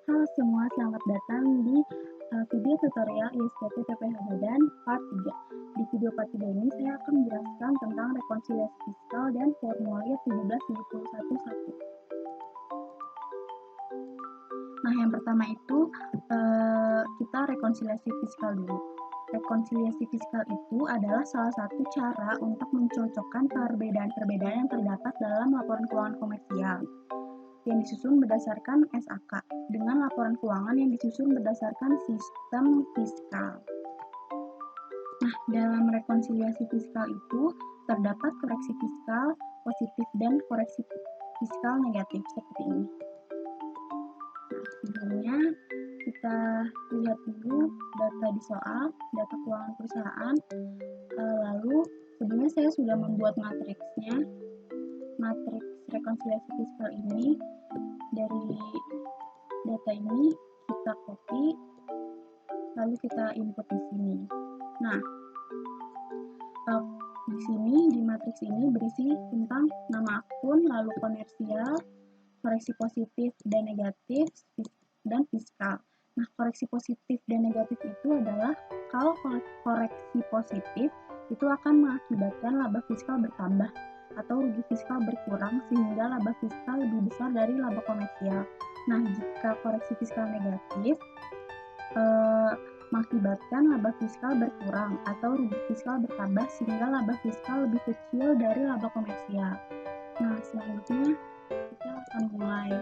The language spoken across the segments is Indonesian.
Halo semua, selamat datang di video tutorial ISPP TPH Badan part 3. Di video part 3 ini saya akan menjelaskan tentang rekonsiliasi fiskal dan formulir 17711. Nah, yang pertama itu kita rekonsiliasi fiskal dulu. Rekonsiliasi fiskal itu adalah salah satu cara untuk mencocokkan perbedaan-perbedaan yang terdapat dalam laporan keuangan komersial yang disusun berdasarkan SAK dengan laporan keuangan yang disusun berdasarkan sistem fiskal. Nah, dalam rekonsiliasi fiskal itu terdapat koreksi fiskal positif dan koreksi fiskal negatif seperti ini. Nah, sebelumnya kita lihat dulu data di soal, data keuangan perusahaan. Lalu sebelumnya saya sudah membuat matriksnya. Matriks rekonsiliasi fiskal ini dari data ini kita copy, lalu kita input di sini. Nah, di sini di matriks ini berisi tentang nama akun, lalu komersial, koreksi positif dan negatif, dan fiskal. Nah, koreksi positif dan negatif itu adalah kalau koreksi positif itu akan mengakibatkan laba fiskal bertambah atau rugi fiskal berkurang sehingga laba fiskal lebih besar dari laba komersial. Nah, jika koreksi fiskal negatif mengakibatkan laba fiskal berkurang atau rugi fiskal bertambah sehingga laba fiskal lebih kecil dari laba komersial. Nah, selanjutnya kita akan mulai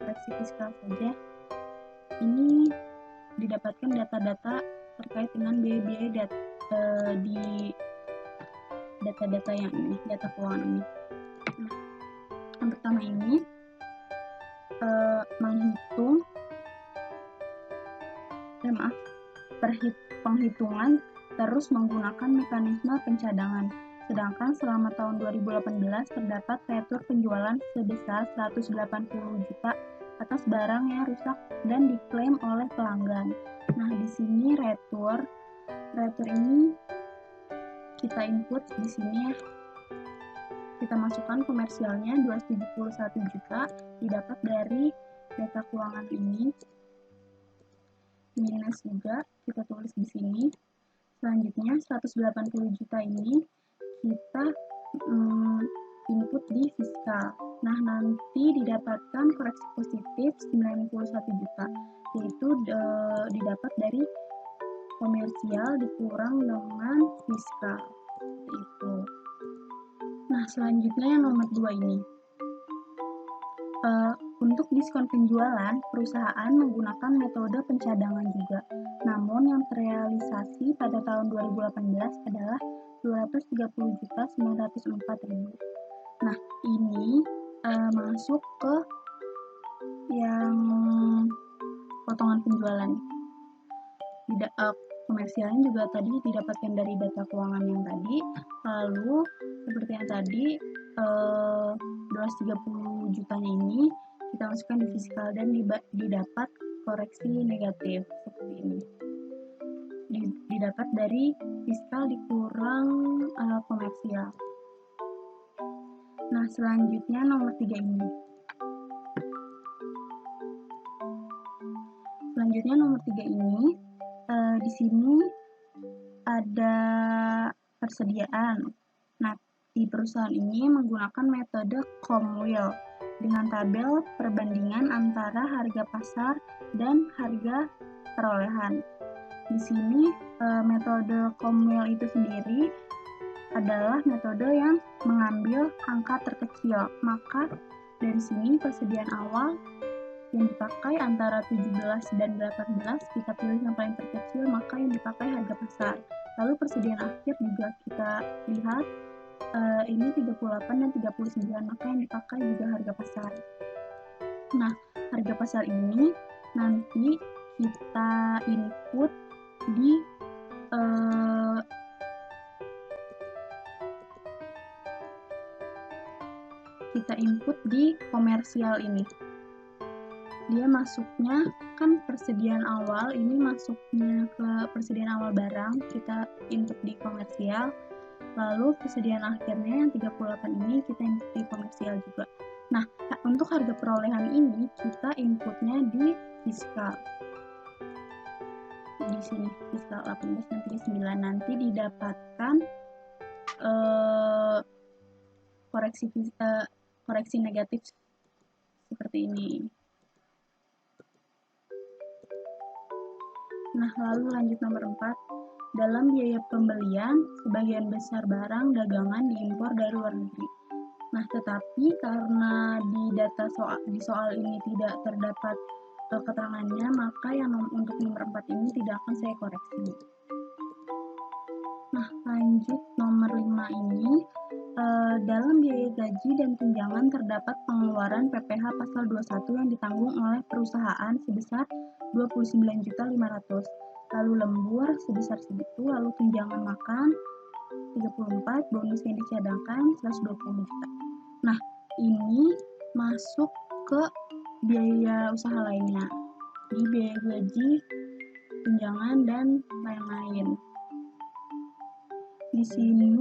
koreksi fiskal saja. Ini didapatkan data-data terkait dengan biaya-biaya di data-data yang ini, data keuangan ini. Nah, yang pertama ini menghitung penghitungan terus menggunakan mekanisme pencadangan. Sedangkan selama tahun 2018 terdapat retur penjualan sebesar 180 juta atas barang yang rusak dan diklaim oleh pelanggan. Nah, di sini retur ini kita input di sini ya. Kita masukkan komersialnya 271 juta didapat dari data keuangan ini. Minus juga kita tulis di sini. Selanjutnya 180 juta ini kita input di fiskal. Nah, nanti didapatkan koreksi positif 91 juta, yaitu didapat dari komersial dikurang dengan fiskal. Seperti itu. Nah, selanjutnya yang nomor 2 ini. Untuk diskon penjualan, perusahaan menggunakan metode pencadangan juga. Namun yang terrealisasi pada tahun 2018 adalah 230.904.000. Nah, ini masuk ke yang potongan penjualan. Komersialnya juga tadi didapatkan dari data keuangan yang tadi. Lalu seperti yang tadi 230 jutanya ini kita masukkan di fiskal dan didapat koreksi negatif seperti ini. Didapat dari fiskal dikurang komersial. Nah, selanjutnya nomor 3 ini. Selanjutnya nomor 3 ini di sini ada persediaan. Nah, di perusahaan ini menggunakan metode Comwheel dengan tabel perbandingan antara harga pasar dan harga perolehan. Di sini metode Comwheel itu sendiri adalah metode yang mengambil angka terkecil. Maka dari sini persediaan awal yang dipakai antara 17 dan 18 kita pilih yang paling terkecil, maka yang dipakai harga pasar. Lalu persediaan akhir juga kita lihat ini 38 dan 39, maka yang dipakai juga harga pasar. Nah, harga pasar ini nanti kita input di komersial ini. Dia masuknya kan persediaan awal ini masuknya ke persediaan awal barang, kita input di komersial. Lalu persediaan akhirnya yang 38 ini kita input di komersial juga. Nah, untuk harga perolehan ini kita inputnya di fiskal. Di sini fiskal 18 dan 39 nanti didapatkan koreksi negatif seperti ini. Nah, lalu lanjut nomor 4. Dalam biaya pembelian, sebagian besar barang dagangan diimpor dari luar negeri. Nah, tetapi karena di soal ini tidak terdapat keterangannya, maka yang untuk nomor 4 ini tidak akan saya koreksi. Nah, lanjut nomor 5 ini. Dalam biaya gaji dan tunjangan terdapat pengeluaran PPh pasal 21 yang ditanggung oleh perusahaan sebesar 29.500.000. Lalu lembur sebesar segitu, lalu tunjangan makan 34, bonus yang dicadangkan 120 juta. Nah, ini masuk ke biaya usaha lainnya, di biaya gaji, tunjangan, dan lain-lain. Di sini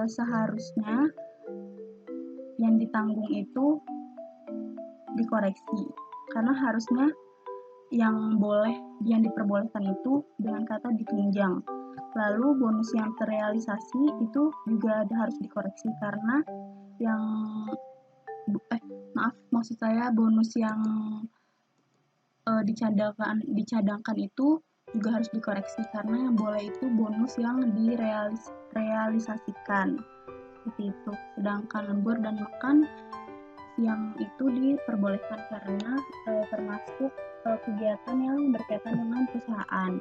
seharusnya yang ditanggung itu dikoreksi, karena harusnya yang diperbolehkan itu dengan kata ditunjang. Lalu bonus yang terrealisasi itu juga harus dikoreksi, karena bonus yang dicadangkan itu juga harus dikoreksi, karena yang boleh itu bonus yang direalisasikan seperti itu. Sedangkan lembur dan makan yang itu diperbolehkan karena termasuk kegiatan yang berkaitan dengan perusahaan.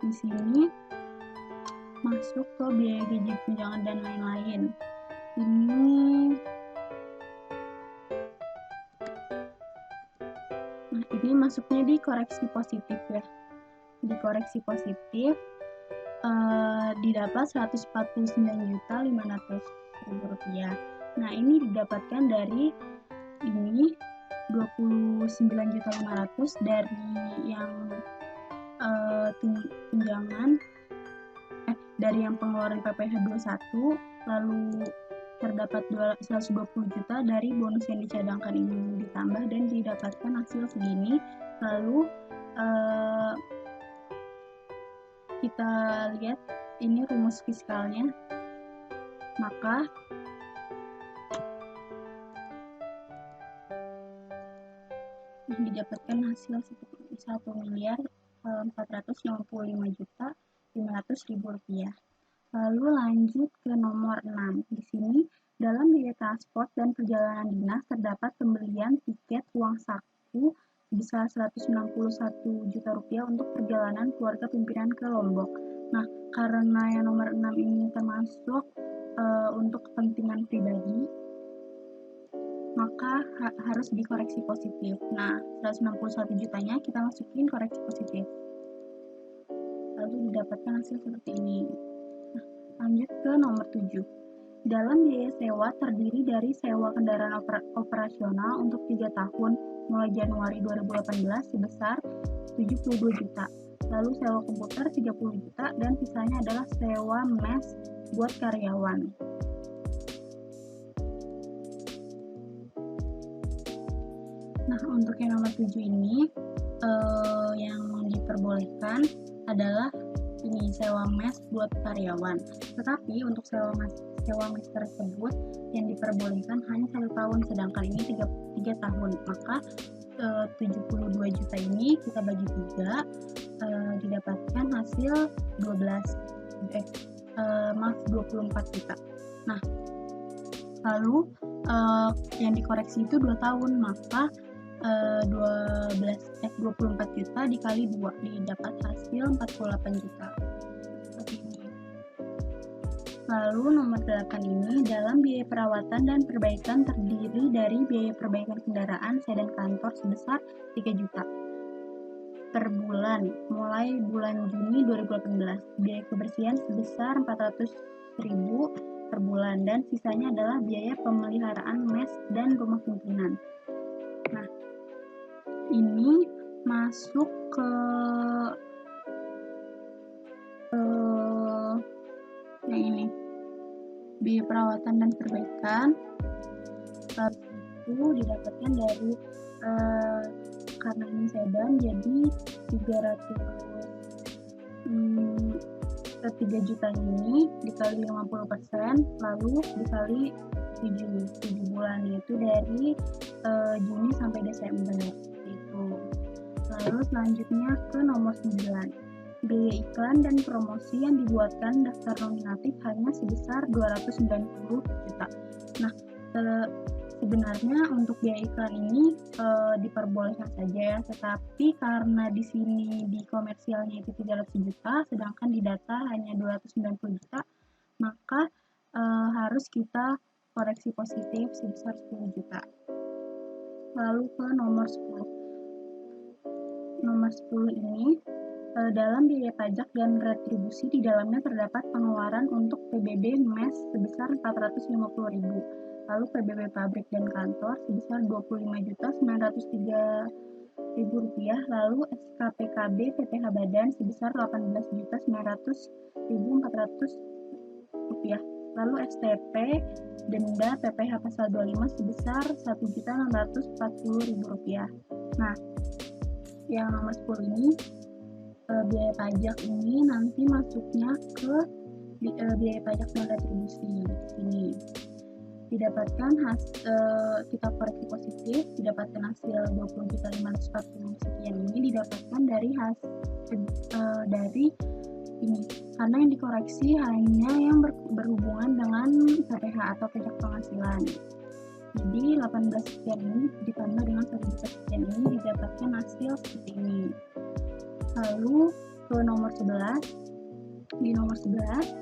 Di sini masuk ke biaya gaji, tunjangan, dan lain-lain. Ini masuknya di koreksi positif ya. Di koreksi positif didapat 149.500.000 rupiah. Nah, ini didapatkan dari ini 29.500.000 dari yang tunjangan dari yang pengeluaran PPh 21, lalu terdapat 120 juta dari bonus yang dicadangkan ini ditambah dan didapatkan hasil segini. Lalu kita lihat ini rumus fiskalnya. Maka didapatkan hasil 1.455.500.000 rupiah. Lalu lanjut ke nomor 6. Di sini dalam biaya transport dan perjalanan dinas terdapat pembelian tiket uang saku sebesar 161 juta rupiah untuk perjalanan keluarga pimpinan ke Lombok. Nah, karena yang nomor 6 ini termasuk untuk kepentingan pribadi, maka harus dikoreksi positif. Nah, 161 jutanya kita masukin koreksi positif. Lalu didapatkan hasil seperti ini. Nah, lanjut ke nomor 7. Dalam biaya sewa terdiri dari sewa kendaraan operasional untuk 3 tahun mulai Januari 2018 sebesar 72 juta. Lalu sewa komputer 30 juta dan sisanya adalah sewa mes buat karyawan. Nah, untuk yang nomor 7 ini yang diperbolehkan adalah ini sewa mes buat karyawan. Tetapi untuk sewa mes tersebut yang diperbolehkan hanya 1 tahun, sedangkan ini 3 tahun. Maka 72 juta ini kita bagi 3, didapatkan hasil 24 juta. Nah, lalu yang dikoreksi itu 2 tahun, maka 24 juta dikali 2 didapat hasil 48 juta. Seperti ini. Lalu nomor 8 ini dalam biaya perawatan dan perbaikan terdiri dari biaya perbaikan kendaraan sedan kantor sebesar 3 juta per bulan mulai bulan Juni 2018. Biaya kebersihan sebesar 400.000 per bulan dan sisanya adalah biaya pemeliharaan mes dan rumah pimpinan. Nah, ini masuk ke yang ini, biaya perawatan dan perbaikan. Lalu itu didapatkan dari karena ini sedan jadi 3 juta ini dikali 50%, lalu dikali 7 bulan, yaitu dari Juni sampai Desember itu. Lalu selanjutnya ke nomor 9, biaya iklan dan promosi yang dibuatkan daftar nominatif hanya sebesar 290 juta. Nah, sebenarnya untuk biaya iklan ini diperbolehkan saja ya, tetapi karena di sini di komersialnya itu 300 juta, sedangkan di data hanya 290 juta, maka harus kita koreksi positif sebesar 10 juta. Lalu ke nomor 10. Nomor 10 ini, dalam biaya pajak dan retribusi di dalamnya terdapat pengeluaran untuk PBB MES sebesar 450.000, lalu PBB pabrik dan kantor sebesar 25.903.000 rupiah, lalu SKPKB PPh Badan sebesar 18.900.400 rupiah, lalu STP denda PPh pasal 25 sebesar 1.640.000 rupiah. Nah, yang nomor 10 ini biaya pajak ini nanti masuknya ke biaya pajak dan retribusi. Ini didapatkan kita koreksi positif, didapatkan hasil 20.540 sekian ini didapatkan dari dari ini, karena yang dikoreksi hanya yang berhubungan dengan PPh atau pajak penghasilan. Jadi 18 sekian ini ditambah dengan 1 juta sekian ini didapatkan hasil seperti ini. Lalu ke nomor 11. Di nomor 11,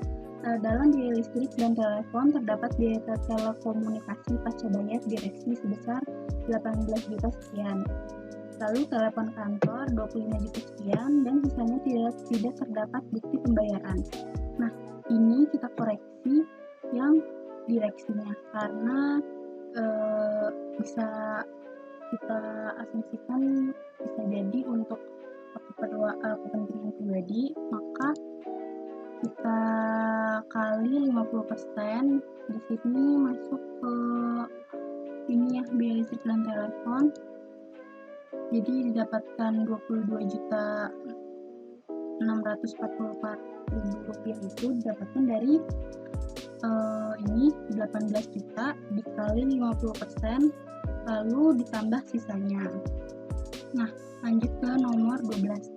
dalam biaya listrik dan telepon terdapat biaya telekomunikasi pasca bayar direksi sebesar 18 juta sekian. Lalu telepon kantor 25 juta sekian dan sisanya tidak terdapat bukti pembayaran. Nah, ini kita koreksi yang direksinya karena bisa kita asumsikan bisa jadi untuk kepentingan pribadi, maka kita kali 50%, di sini masuk ke ini ya, biaya listrik dan telepon, jadi didapatkan 22.644.000 rupiah itu didapatkan dari ini 18 juta dikali 50%, lalu ditambah sisanya. Nah, lanjut ke nomor 12.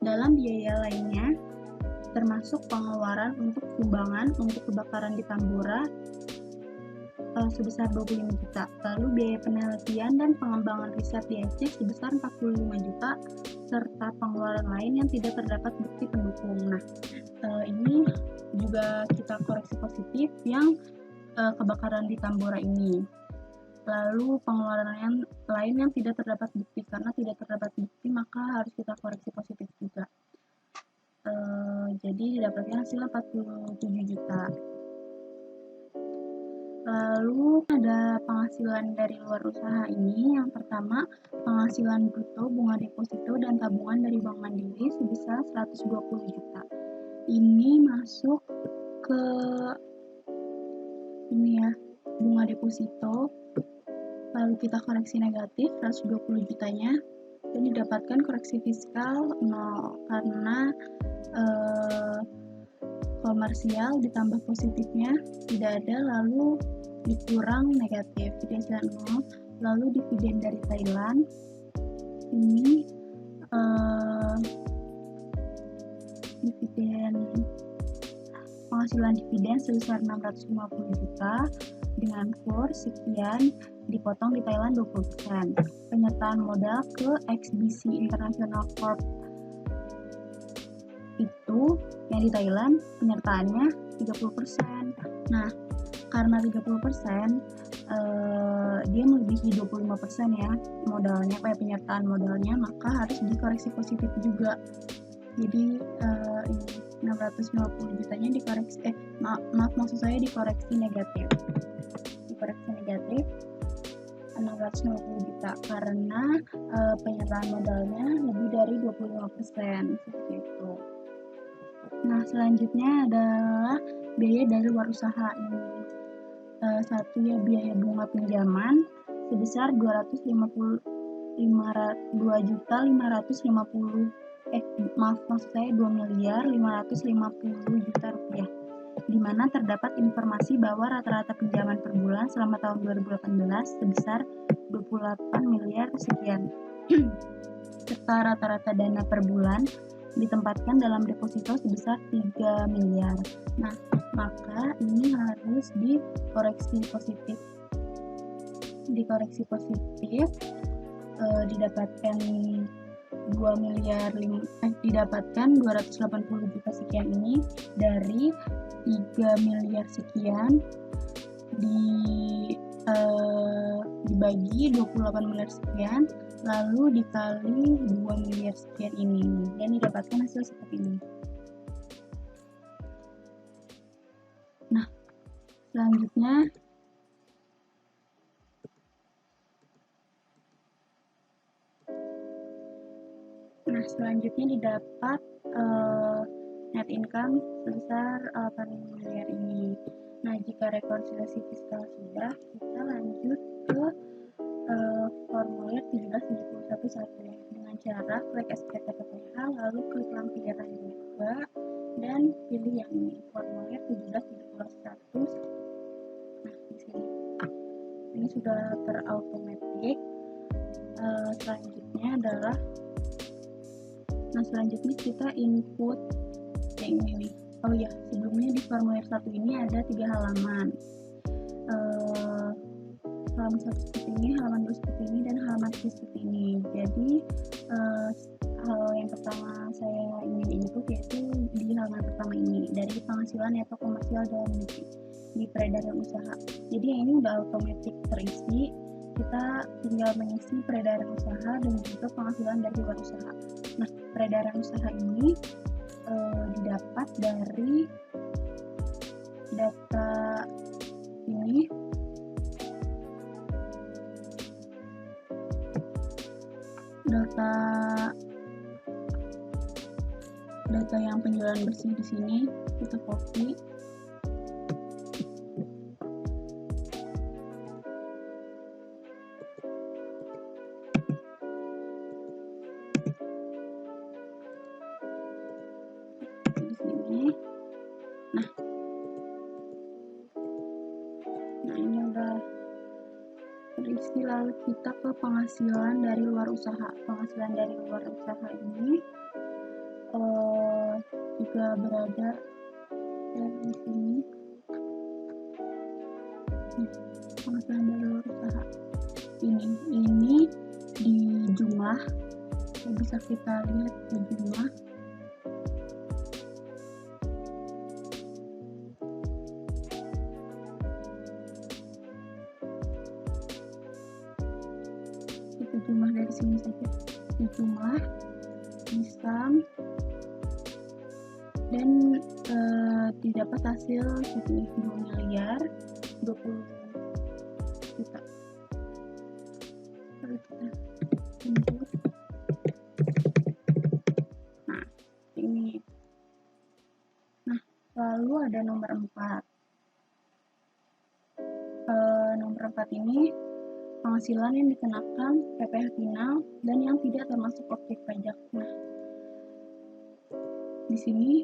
Dalam biaya lainnya termasuk pengeluaran untuk sumbangan untuk kebakaran di Tambora sebesar 25 juta, lalu biaya penelitian dan pengembangan riset di Aceh sebesar 45 juta, serta pengeluaran lain yang tidak terdapat bukti pendukung. Nah, ini juga kita koreksi positif yang kebakaran di Tambora ini. Lalu pengeluaran lain yang tidak terdapat bukti, karena tidak terdapat bukti maka harus kita koreksi positif juga. Jadi didapatkan hasilnya 47 juta. Lalu ada penghasilan dari luar usaha ini. Yang pertama, penghasilan bruto bunga deposito dan tabungan dari Bank Mandiri sebesar 120 juta. Ini masuk ke ini ya, bunga deposito. Lalu kita koreksi negatif 120 jutanya dan didapatkan koreksi fiskal 0 karena komersial ditambah positifnya tidak ada, lalu dikurang negatif, jadi 0. Lalu dividen dari Thailand ini penghasilan dividen sebesar 650 juta dengan kurs sekian dipotong di Thailand 20%. Penyertaan modal ke XBC International Corp itu yang di Thailand penyertaannya 30%. Nah, karena 30% dia melebihi 25% ya modalnya, penyertaan modalnya, maka harus dikoreksi positif juga. Jadi 650 jutanya dikoreksi maksud saya dikoreksi negatif. Dikoreksi negatif 650 juta karena penyertaan modalnya lebih dari 25% seperti itu. Nah, selanjutnya adalah biaya dari luar usaha ini. Satu ya, biaya bunga pinjaman sebesar 250 2.550.000.000 rupiah, di mana terdapat informasi bahwa rata-rata pinjaman per bulan selama tahun 2018 sebesar 28 miliar sekian. Serta rata-rata dana per bulan ditempatkan dalam deposito sebesar 3 miliar. Nah, maka ini harus dikoreksi positif. Didapatkan 280 juta sekian ini dari 3 miliar sekian dibagi 28 miliar sekian lalu dikali 2 miliar sekian ini dan didapatkan hasil seperti ini. Nah, selanjutnya didapat net income sebesar 8 miliar ini. Nah, jika rekonsiliasi fiskal sudah, kita lanjut ke formulir 1771 ya, dengan cara klik SPT PPH lalu klik lampiran 2 dan pilih yang ini, formulir 1771. Nah, di sini ini sudah terautomatik. Selanjutnya kita input yang ini nih. Oh ya, sebelumnya di formulir 1 ini ada 3 halaman. Halaman 1 seperti ini, halaman 2 seperti ini, dan halaman 3 seperti ini. Jadi hal yang pertama saya ingin input yaitu di halaman pertama ini, dari penghasilan atau komersial dalam negeri di peredaran usaha. Jadi yang ini udah otomatis terisi, kita tinggal mengisi peredaran usaha dan juga penghasilan dari luar usaha. Nah, peredaran usaha ini didapat dari data ini, data yang penjualan bersih di sini kita copy. Nah, ini udah terisi, lalu kita ke penghasilan dari luar usaha. Penghasilan dari luar usaha ini juga berada di sini. Penghasilan dari luar usaha ini di jumlah, bisa kita lihat di jumlah. Itu jumlah dari sini saja, di jumlah, di sum, dan didapat hasil seperti 2 miliar 20 juta. Lalu kita input. Nah, ini. Nah, lalu ada nomor 4. Nomor 4 ini penghasilan yang dikenakan PPh final dan yang tidak termasuk objek pajak. Nah, di sini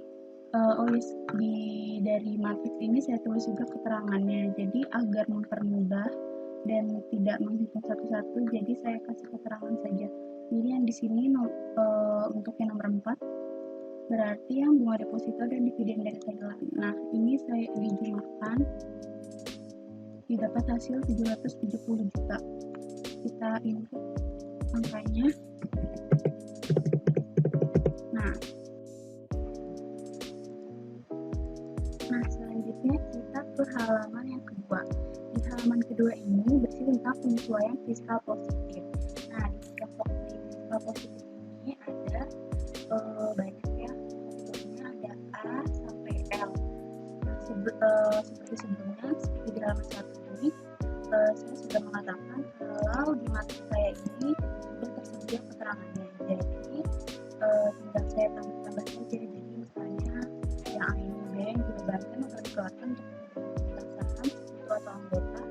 dari matriks ini saya tulis juga keterangannya. Jadi agar mempermudah dan tidak menghitung satu-satu, jadi saya kasih keterangan saja. Jadi yang di sini untuk yang nomor 4 berarti yang bunga deposito dan dividen dari Thailand. Nah, ini saya dijumlahkan, didapat hasil 770 juta. Kita input angkanya. Nah, selanjutnya kita ke halaman yang kedua. Di halaman kedua ini berisi tentang penyesuaian fiskal positif. Nah, di fiskal positif ini ada banyak ya, sebelumnya ada A sampai L. Nah, seperti sebelumnya, seperti di halaman 1 ini, saya sudah mengatakan kalau di matriks saya ini sudah tersedia keterangannya. Jadi tinggal saya tambah-tambah saja. Jadi misalnya yang A ini bank dilibatkan atau dikeluarkan untuk pemegang saham sekutu atau anggota.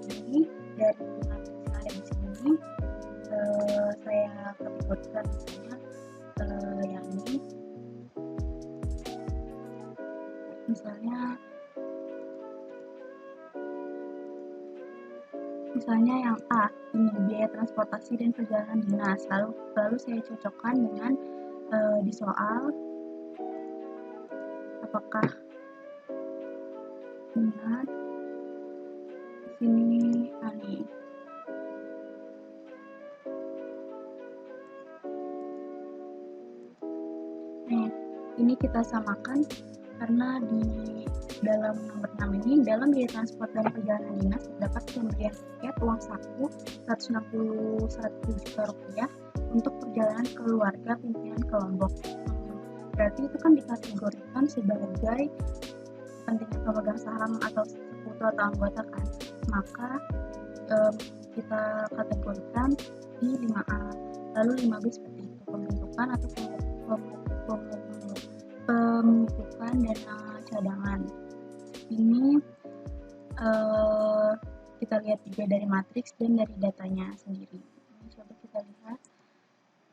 Jadi dari matriks yang ada di sini kategorikan, misalnya yang ini, misalnya yang A, ini biaya transportasi dan perjalanan dinas. Lalu saya cocokkan dengan di soal apakah benar di sini nih. Ini kita samakan karena di dalam nomor 6 ini, dalam biaya transport dan perjalanan dinas terdapat pemberian tiket uang saku Rp161 juta untuk perjalanan keluarga pimpinan kelompok. Berarti itu kan dikategorikan sebagai pentingnya pemegang saham atau sekutu atau anggota kan, maka kita kategorikan di 5A. Lalu 5B seperti itu, pembentukan atau pemupukan dana cadangan. Ini kita lihat juga dari matriks dan dari datanya sendiri. Ini coba kita lihat,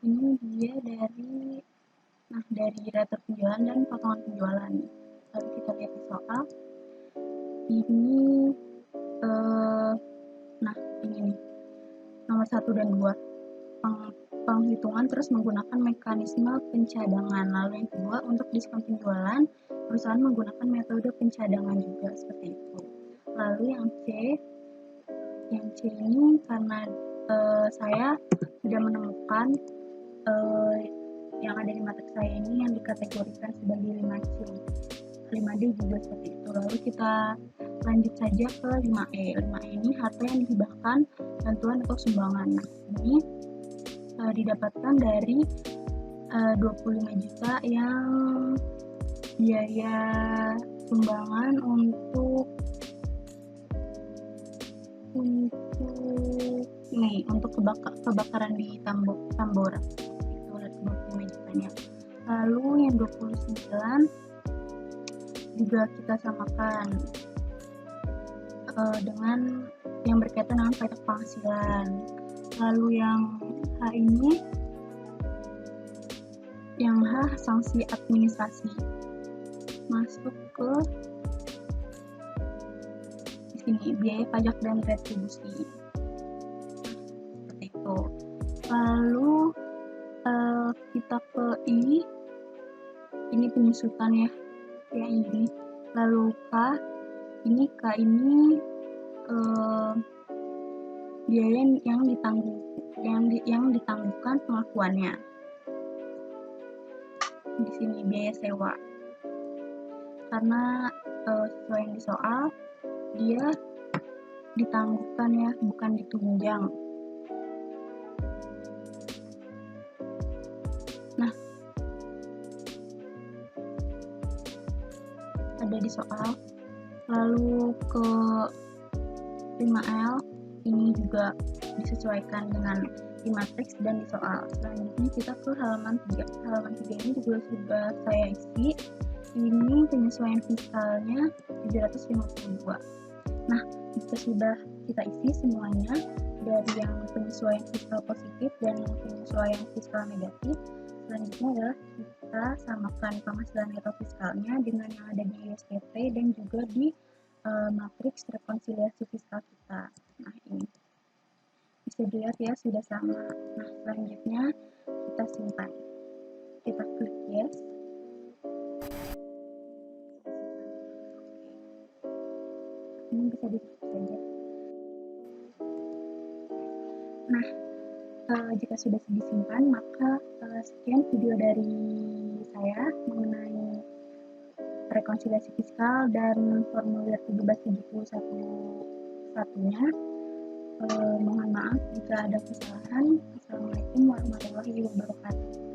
ini dia dari rater penjualan dan potongan penjualan. Lalu kita lihat di soal ini, ini nih nomor 1 dan 2, penghitungan terus menggunakan mekanisme pencadangan. Lalu yang kedua, untuk diskon penjualan perusahaan menggunakan metode pencadangan juga, seperti itu. Lalu yang C ini karena saya sudah menemukan yang ada di matriks saya ini yang dikategorikan sebagai 5C. 5D juga seperti itu. Lalu kita lanjut saja ke 5E. 5E ini harta yang dihibahkan, bantuan atau sumbangan. Nah, ini didapatkan dari 25 juta yang biaya sumbangan untuk kebakaran di Tambora. Itu 25 jutanya. Lalu yang 29 juga kita samakan dengan yang berkaitan dengan pajak penghasilan. Lalu yang H ini, yang H sanksi administrasi, masuk ke di sini biaya pajak dan retribusi, seperti itu. Lalu kita ke ini penyusutan ya ini. Lalu K ini biaya yang ditanggungkan pengakuannya. Di sini biaya sewa, karena sesuai yang di soal dia ditangguhkan ya, bukan ditunjang. Nah, ada di soal. Lalu ke 5L ini juga disesuaikan dengan di matriks dan di soal. Selanjutnya kita ke halaman 3. Halaman 3 ini juga sudah saya isi. Ini penyesuaian fiskalnya 752. Nah, jika sudah kita isi semuanya, dari yang penyesuaian fiskal positif dan penyesuaian fiskal negatif, selanjutnya adalah kita samakan penghasilan neto fiskalnya dengan yang ada di SPT dan juga di matriks rekonsiliasi fiskal kita. Nah, ini bisa dilihat ya, sudah sama. Nah, selanjutnya kita simpan. Kita klik yes. Ini bisa ditutup saja. Nah, jika sudah disimpan, maka sekian video dari saya mengenai rekonsiliasi fiskal dan formulir 1771-nya. Mohon maaf jika ada kesalahan. Assalamualaikum warahmatullahi wabarakatuh.